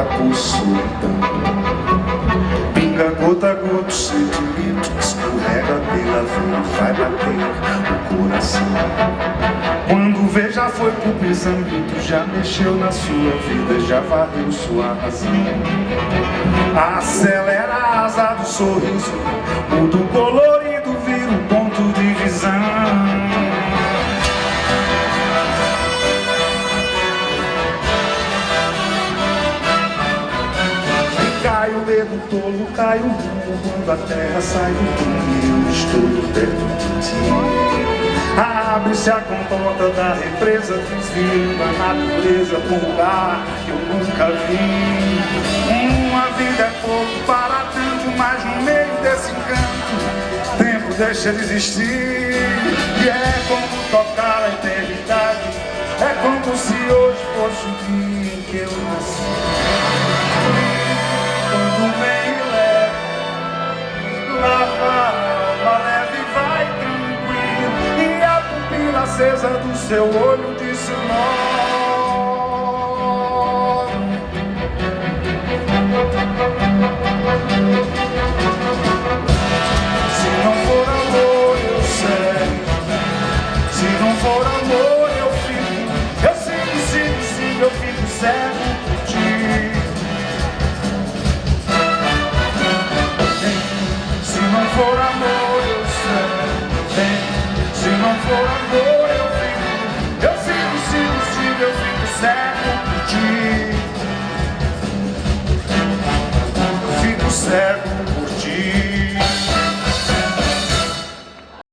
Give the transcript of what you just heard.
por solidão. Pinga gota, gota, sentimento escorrega pela veia, vai bater o coração. Quando vê, já foi pro pensamento, já mexeu na sua vida, já varreu sua razão. Acelera a asa do sorriso, muda o colorido, vira um ponto de visão. Cai o dedo tolo, cai o rumo, quando a terra sai do túnel, eu estou perto de ti. Abre-se a comporta da represa, desviando a natureza por um lugar que eu nunca vi. Uma vida é pouco para tanto, mas no meio desse encanto, o tempo deixa de existir. E é como tocar a eternidade, é como se hoje fosse o dia em que eu nasci. Quando vem e leva, lava a alma, leve e vai tranquilo, e a pupila acesa do seu olho disse o nome. Se não for amor, eu sei. Se não for amor, eu fico. Eu sigo, sigo, sigo, eu fico cego por ti. Se não for amor, eu sei. Se não for amor, eu fico. Eu sigo, sigo, sigo, eu fico cego por ti. Eu fico cego.